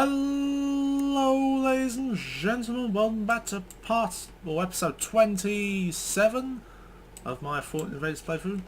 Hello ladies and gentlemen, welcome back to episode 27 of my Fortnite Invaders playthrough.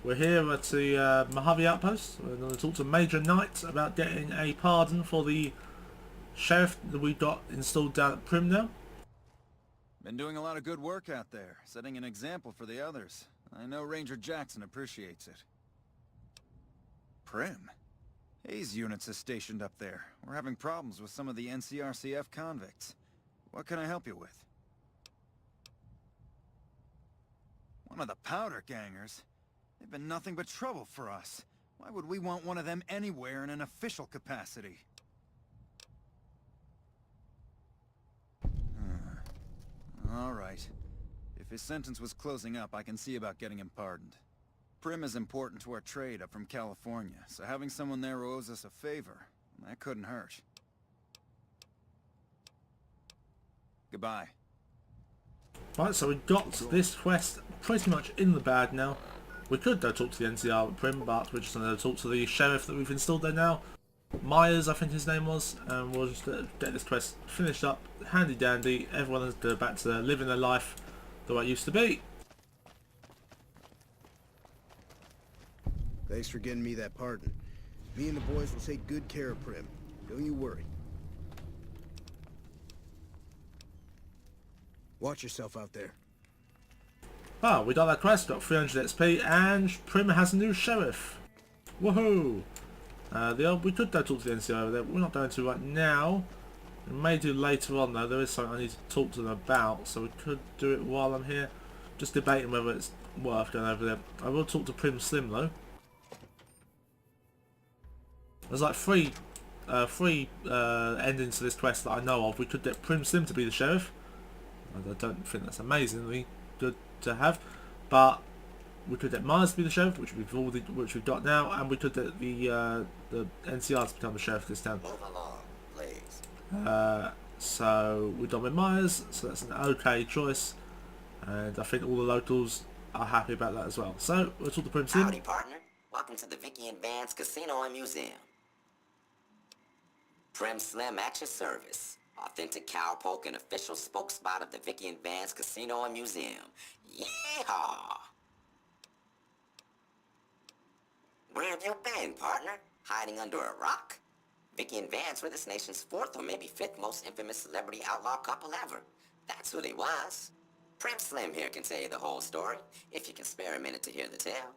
We're here at the Mojave Outpost. We're going to talk to Major Knight about getting a pardon for the sheriff that we got installed down at Prim now. Been doing a lot of good work out there, setting an example for the others. I know Ranger Jackson appreciates it. Prim? Hayes units is stationed up there. We're having problems with some of the NCRCF convicts. What can I help you with? One of the powder gangers? They've been nothing but trouble for us. Why would we want one of them anywhere in an official capacity? All right. If his sentence was closing up, I can see about getting him pardoned. Prim is important to our trade up from California, so having someone there who owes us a favor, that couldn't hurt. Goodbye. Right, so we got this quest pretty much in the bag now. We could go talk to the NCR at Prim, but we're just going to talk to the sheriff that we've installed there now. Myers, I think his name was, and we'll just get this quest finished up, handy dandy. Everyone is go back to living their life the way it used to be. Thanks for getting me that pardon. Me and the boys will take good care of Prim. Don't you worry. Watch yourself out there. Ah, we got that quest, got 300 XP, and Prim has a new sheriff. Woohoo! We could go talk to the NCR over there, but we're not going to right now. We may do later on though. There is something I need to talk to them about, so we could do it while I'm here. Just debating whether it's worth going over there. I will talk to Prim Slim though. There's like three endings to this quest that I know of. We could get Prim Slim to be the sheriff. I don't think that's amazingly good to have, but we could get Myers to be the sheriff, which we've got now, and we could get the NCR to become the sheriff this town. Move along, please. So we're done with Myers, so that's an okay choice, and I think all the locals are happy about that as well. So we'll talk to Prim Slim. Howdy, partner. Welcome to the Vicky and Vance Casino and Museum. Prim Slim at your service. Authentic cowpoke and official spokesspot of the Vicky and Vance Casino and Museum. Yeehaw! Where have you been, partner? Hiding under a rock? Vicky and Vance were this nation's fourth or maybe fifth most infamous celebrity outlaw couple ever. That's who they was. Prim Slim here can tell you the whole story, if you can spare a minute to hear the tale.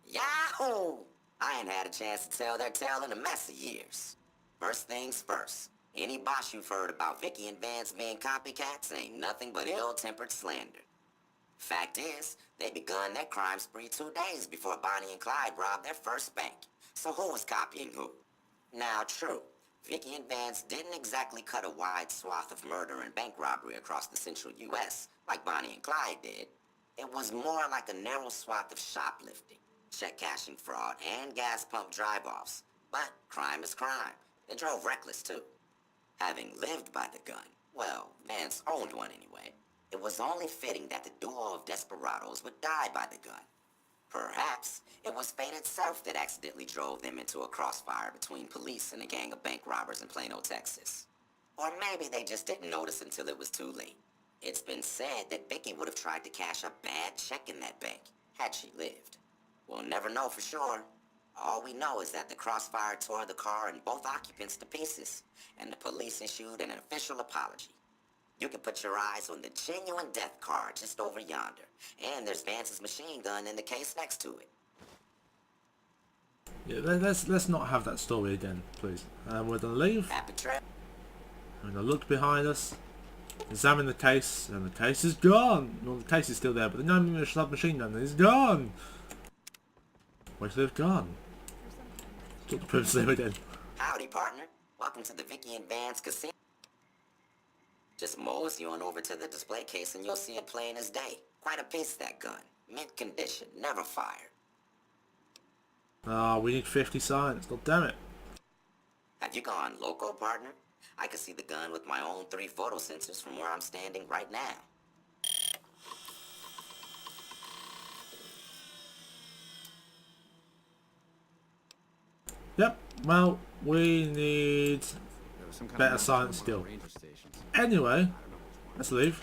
Yahoo! I ain't had a chance to tell their tale in a mess of years. First things first, any boss you've heard about Vicky and Vance being copycats ain't nothing but ill-tempered slander. Fact is, they begun their crime spree 2 days before Bonnie and Clyde robbed their first bank. So who was copying who? Now true, Vicky and Vance didn't exactly cut a wide swath of murder and bank robbery across the central US like Bonnie and Clyde did. It was more like a narrow swath of shoplifting, check cashing fraud, and gas pump drive-offs. But crime is crime. They drove reckless too. Having lived by the gun, well, Vance owned one anyway, it was only fitting that the duo of desperados would die by the gun. Perhaps it was fate itself that accidentally drove them into a crossfire between police and a gang of bank robbers in Plano, Texas. Or maybe they just didn't notice until it was too late. It's been said that Vicky would have tried to cash a bad check in that bank, had she lived. We'll never know for sure. All we know is that the crossfire tore the car and both occupants to pieces, and the police issued an official apology. You can put your eyes on the genuine death car just over yonder, and there's Vance's machine gun in the case next to it. Yeah, let's not have that story again, please. We're gonna leave. Happy trip. We're gonna look behind us, examine the case, and the case is gone. Well, the case is still there, but the no submachine gun is gone. Where should they've gone? Talk to Prim Slim again. Howdy, partner. Welcome to the Vicky and Vance Casino. Just mosey on over to the display case and you'll see it plain as day. Quite a piece, that gun. Mint condition, never fired. Ah, we need 50 science. God damn it. Have you gone loco, partner? I can see the gun with my own 3 photo sensors from where I'm standing right now. Yep, well, we need There was some kind better of science message on skill. one of the ranger stations. Anyway, let's leave.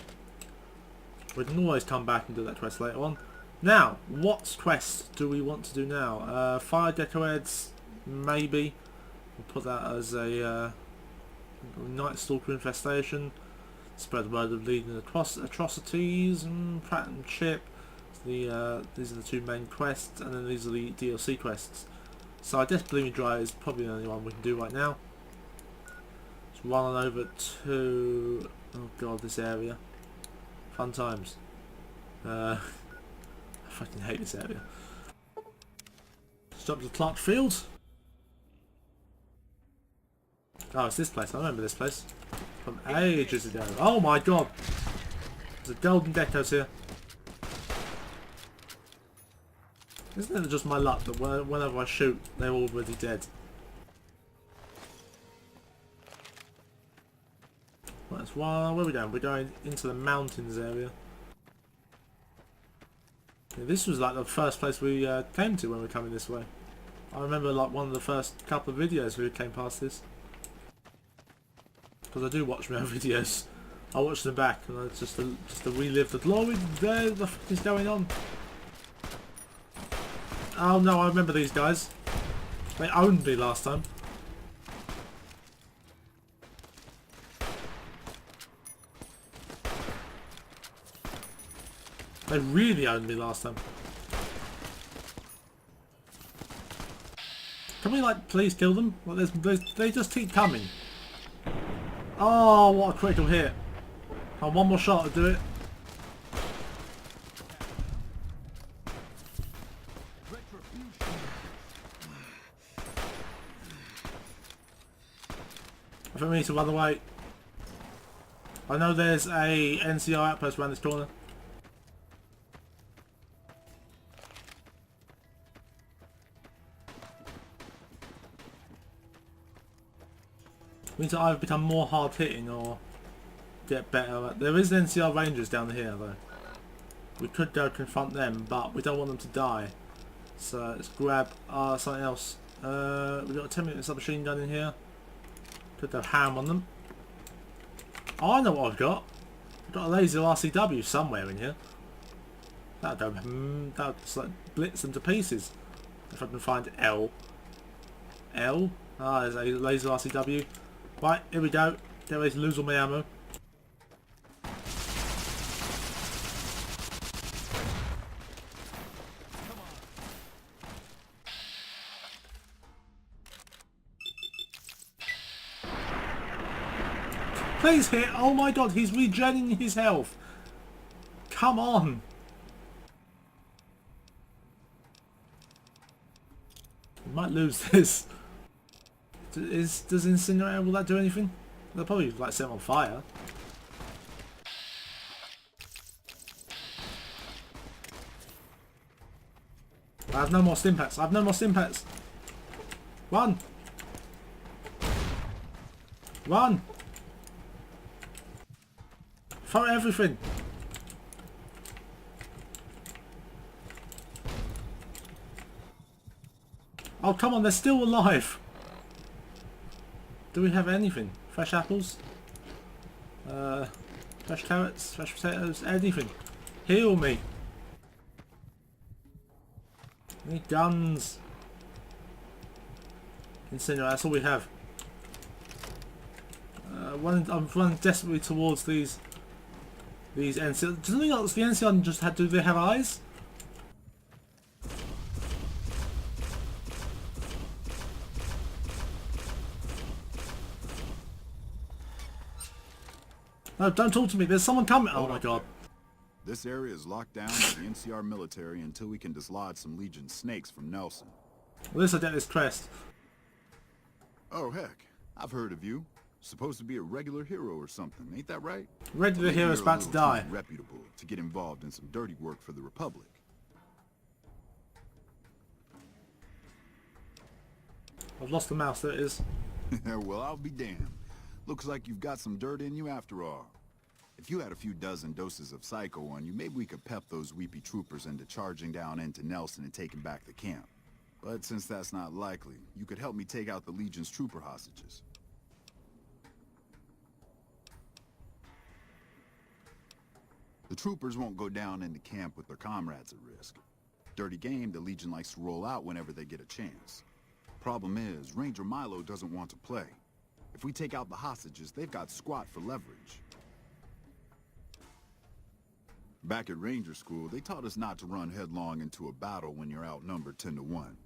We can always come back and do that quest later on. Now, what quest do we want to do now? Fire Deco Heads, maybe. We'll put that as a Night Stalker infestation. Spread the word of leading across atrocities and Pratt and Chip. These are the two main quests, and then these are the DLC quests. So I guess Blooming Dry is probably the only one we can do right now. Let's run on over to, oh god, this area. Fun times. I fucking hate this area. Let's jump to Clark Field. Oh, it's this place. I remember this place from ages ago. Oh my god! There's a golden decos here. Isn't it just my luck that whenever I shoot, they're already dead? That's why. Where are we going? We're going into the mountains area. Yeah, this was like the first place we came to when we were coming this way. I remember like one of the first couple of videos we came past this. Because I do watch my own videos. I watch them back and I just to relive the glory. There, the fuck is going on? Oh no, I remember these guys. They owned me last time. They really owned me last time. Can we like please kill them? Like, they just keep coming. Oh, what a critical hit. Oh, one more shot to do it. I think we need to run away. I know there's a NCR outpost around this corner. We need to either become more hard hitting or get better. There is NCR Rangers down here though. We could go confront them, but we don't want them to die. So let's grab something else. We've got a 10-minute submachine gun in here. Could go ham on them. Oh, I know what I've got. I've got a laser RCW somewhere in here. That'll go. That'll just like blitz them to pieces. If I can find L. L. Ah, there's a laser RCW. Right, here we go. Get ready to lose all my ammo. Please hit! Oh my god, he's regenerating his health. Come on! We might lose this. Does Incinerator, will that do anything? They'll probably like set him on fire. I have no more stimpaks. I have no more stimpaks. Run! Run! Throw everything! Oh come on, they're still alive! Do we have anything? Fresh apples? Fresh carrots? Fresh potatoes? Anything? Heal me! Any guns? Incinerator, that's all we have. I'm running desperately towards these NCR. Does anything else the NCR just had? Do they have eyes? No, don't talk to me. There's someone coming. Oh my god. This area is locked down by the NCR military until we can dislodge some Legion snakes from Nelson. Well, this I get this crest. Oh heck, I've heard of you. Supposed to be a regular hero or something, ain't that right? Regular Maybe hero's you're a about to little die. too reputable to get involved in some dirty work for the Republic. I've lost the mouse. There it is. Well, I'll be damned. Looks like you've got some dirt in you after all. If you had a few dozen doses of Psycho on you, maybe we could pep those weepy troopers into charging down into Nelson and taking back the camp. But since that's not likely, you could help me take out the Legion's trooper hostages. The troopers won't go down into camp with their comrades at risk. Dirty game the Legion likes to roll out whenever they get a chance. Problem is, Ranger Milo doesn't want to play. If we take out the hostages, they've got squat for leverage. Back at Ranger School, they taught us not to run headlong into a battle when you're outnumbered 10 to 1.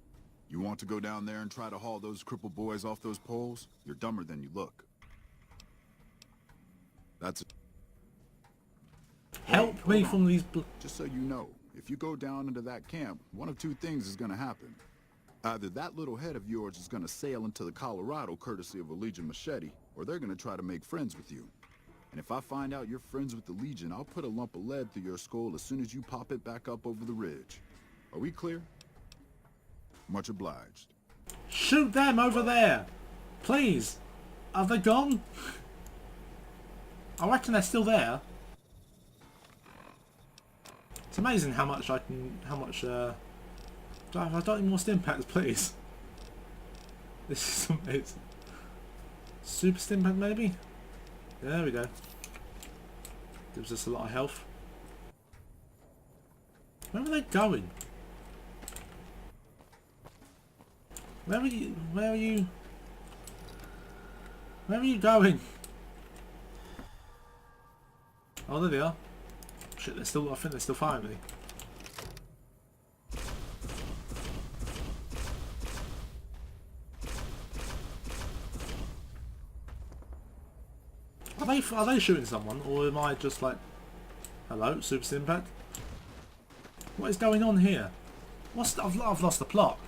You want to go down there and try to haul those crippled boys off those poles? You're dumber than you look. That's it. Help me from these... Just so you know, if you go down into that camp, one of two things is gonna happen. Either that little head of yours is gonna sail into the Colorado courtesy of a Legion machete, or they're gonna try to make friends with you. And if I find out you're friends with the Legion, I'll put a lump of lead through your skull as soon as you pop it back up over the ridge. Are we clear? Much obliged. Shoot them over there! Please! Are they gone? I reckon they're still there. It's amazing how much I can... How much, do I don't need more stim packs, please? This is amazing. Super stim pack, maybe? There we go. Gives us a lot of health. Where are they going? Where are you? Where are you? Where are you going? Oh, there they are. Shit, they're still. I think they're still firing me. Are they shooting someone, or am I just like, hello, Super Impact? What is going on here? I've lost the plot.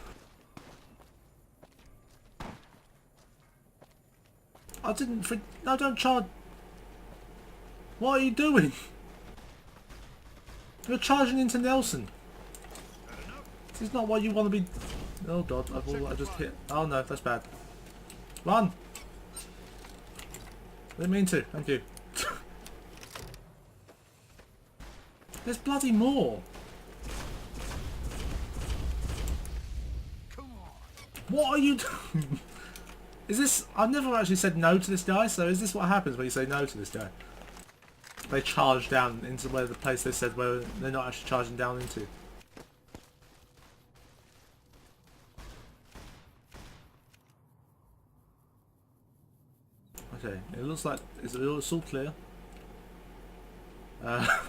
I didn't. No, don't charge. What are you doing? You're charging into Nelson. This is not what you want to be. Oh god, I just hit. Oh no, that's bad. Run! Didn't mean to, thank you. There's bloody more! What are you doing? Is this... I've never actually said no to this guy, so is this what happens when you say no to this guy? They charge down into where the place they said where they're not actually charging down into. Okay, it looks like it's all clear. Oh,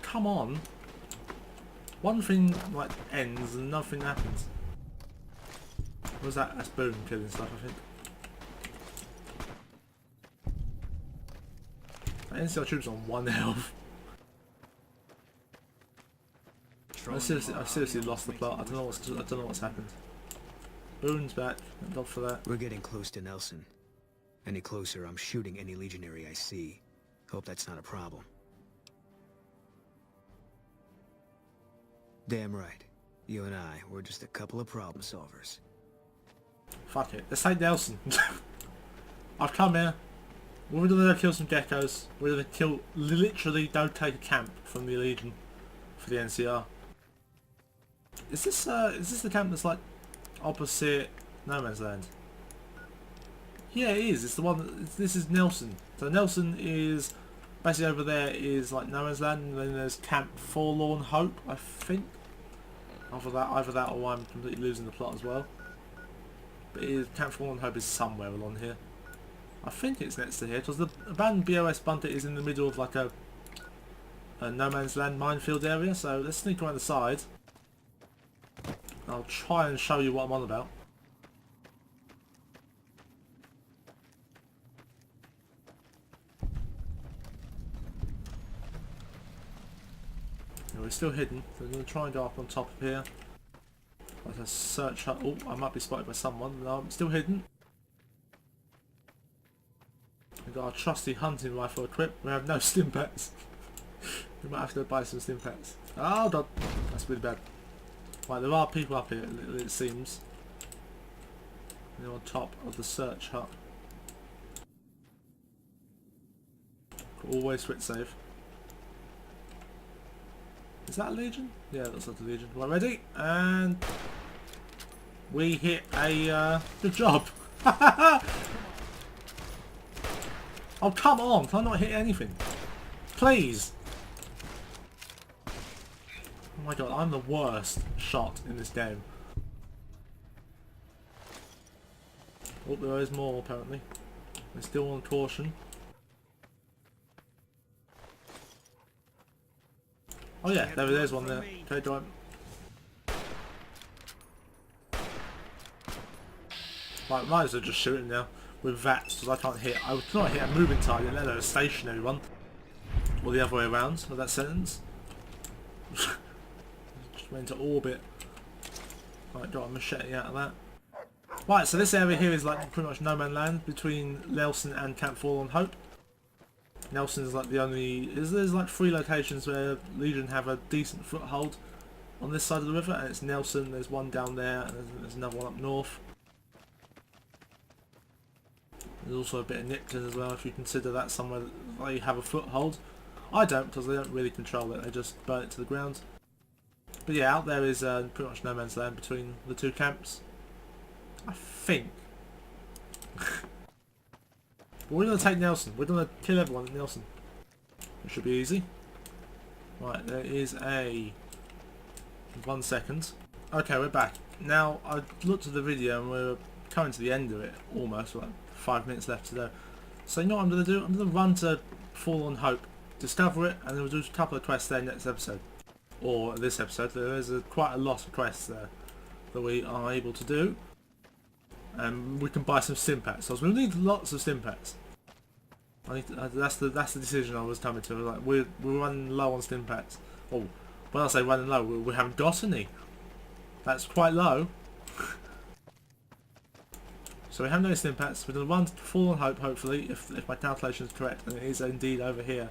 come on. One thing like ends and nothing happens. What was that? That's Boone killing stuff, I think. That NCR troops on 1 health. I seriously lost the plot. I don't know what's happened. Boone's back. Thank God for that. We're getting close to Nelson. Any closer, I'm shooting any legionary I see. Hope that's not a problem. Damn right. You and I, we're just a couple of problem solvers. Fuck it. Let's take Nelson. I've come here. We're gonna kill some geckos. We're gonna kill... Literally don't take a camp from the Legion for the NCR. Is this the camp that's like opposite No Man's Land? Yeah, it is. It's the one. This is Nelson. So Nelson is basically over there is like No Man's Land, and then there's Camp Forlorn Hope, I think. Either that, or I'm completely losing the plot as well. But Camp Forlorn Hope is somewhere along here. I think it's next to here, because the abandoned BOS bunker is in the middle of like a No Man's Land minefield area. So let's sneak around the side. I'll try and show you what I'm on about. We're still hidden, so we're going to try and go up on top of here. Like a search hut. Oh, I might be spotted by someone. No, I'm still hidden. We've got our trusty hunting rifle equipped. We have no stim packs. We might have to buy some stim packs. Oh god, that's really bad. Right, there are people up here, it seems. They're on top of the search hut. Always switch save. Is that a Legion? Yeah, it looks like a Legion. We're ready, and we hit a good job. Oh, come on! Can I not hit anything? Please! Oh my god, I'm the worst shot in this game. Oh, there is more apparently. We're still on caution. Oh yeah, there's one there. Okay, do Right, might as well just shoot him now with VATS because I can't hit. I cannot hit a moving target, let alone a stationary one. Or the other way around with that sentence. Just went into orbit. Right, got a machete out of that. Right, so this area here is like pretty much no man's land between Nelson and Camp Forlorn Hope. Nelson is like the only... There's like 3 locations where Legion have a decent foothold on this side of the river, and it's Nelson, there's one down there, and there's another one up north. There's also a bit of Nipton as well, if you consider that somewhere that they have a foothold. I don't, because they don't really control it, they just burn it to the ground. But yeah, out there is pretty much no man's land between the 2 camps. I think. But we're going to take Nelson. We're going to kill everyone at Nelson. It should be easy. Right, there is a... 1 second. Okay, we're back. Now, I looked at the video and we're coming to the end of it, almost. Like 5 minutes left to go. So you know what I'm going to do? I'm going to run to Forlorn Hope, discover it, and then we'll do a couple of quests there next episode. Or this episode. There is quite a lot of quests there that we are able to do. And we can buy some Stimpaks. So we'll need lots of Stimpaks. That's the decision I was coming to. Like we're running low on Stimpaks. Oh, when I say running low, we haven't got any. That's quite low. So we haven't got any Stimpaks. We're going to run to Forlorn Hope, hopefully, if my calculation is correct, and it is indeed over here.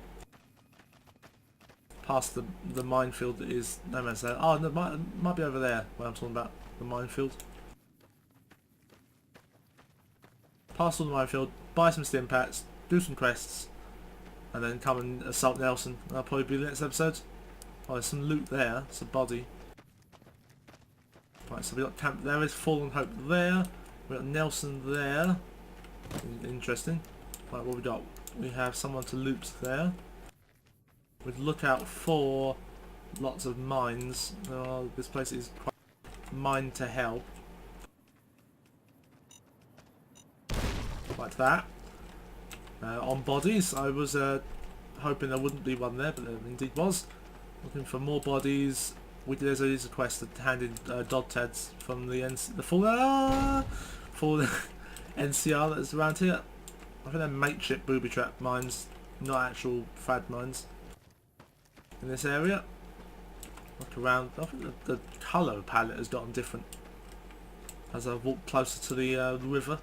Past the minefield that is no man's land. Oh, no, it might be over there where I'm talking about the minefield. Pass on the minefield, buy some Stimpaks, do some quests, and then come and assault Nelson. That'll probably be the next episode. Oh, there's some loot there. It's a body. Right, so we got camp. There is Forlorn Hope there. We got Nelson there. Interesting. Right, what we got? We have someone to loot there. We'd look out for lots of mines. This place is quite mine to hell. Like that. On bodies, I was hoping there wouldn't be one there, but there indeed was. Looking for more bodies. There's a quest that handed dog tads from the full NCR that's around here. I think they're makeshift booby trap mines, not actual FAD mines. In this area, look around. I think the colour palette has gotten different as I walk closer to the river.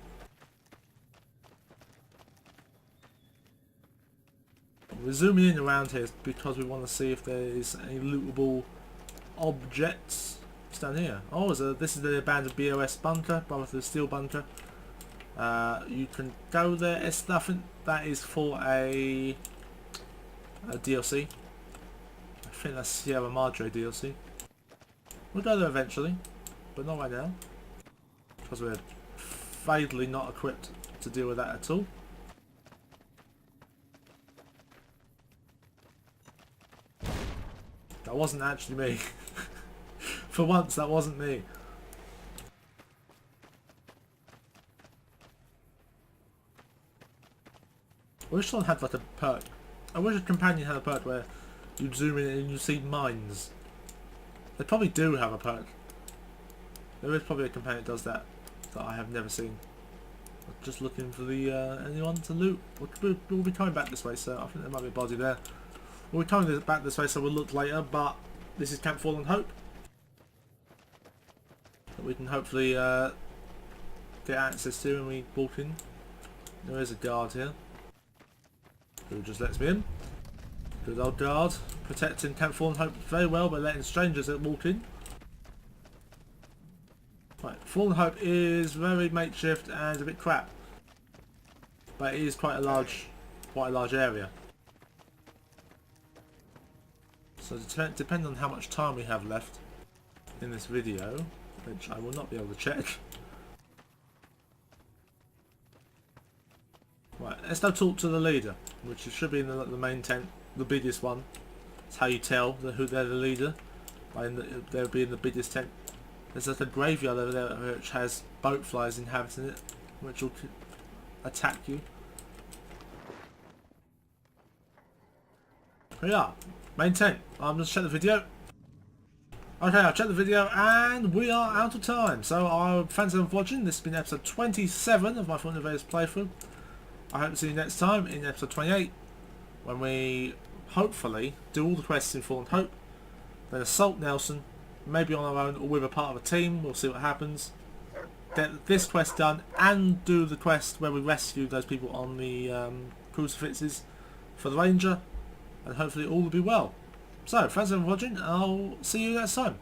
We're zooming in around here because we want to see if there is any lootable objects. What's down here? Oh, this is the abandoned BOS bunker, Brotherhood of Steel bunker. You can go there. It's nothing. That is for a DLC. I think that's Sierra Madre DLC. We'll go there eventually, but not right now, because we're fatally not equipped to deal with that at all. That wasn't actually me. For once, that wasn't me. I wish someone had like a perk. I wish a companion had a perk where you'd zoom in and you see mines. They probably do have a perk. There is probably a companion that does that I have never seen. I'm just looking for the anyone to loot. We'll be coming back this way, so I think there might be a body there. We'll be coming back this way, so we'll look later, but this is Camp Forlorn Hope. That we can hopefully get access to when we walk in. There is a guard here who just lets me in. Good old guard, protecting Camp Forlorn Hope very well by letting strangers walk in. Right, Forlorn Hope is very makeshift and a bit crap, but it is quite a large area. So depending on how much time we have left in this video, which I will not be able to check. Right, let's now talk to the leader, which should be in the main tent, the biggest one. That's how you tell who they're the leader, they'll be in the biggest tent. There's like a graveyard over there which has boat flies inhabiting it, which will attack you. Here we are, main tent. I'm just check the video. Okay, I've checked the video and we are out of time. So thanks for watching. This has been episode 27 of my Fallen Invaders playthrough. I hope to see you next time in episode 28, when we hopefully do all the quests in Fallen Hope, then assault Nelson, maybe on our own or with a part of a team. We'll see what happens. Get this quest done and do the quest where we rescue those people on the crucifixes for the Ranger, and hopefully all will be well. So thanks for watching, and I'll see you next time.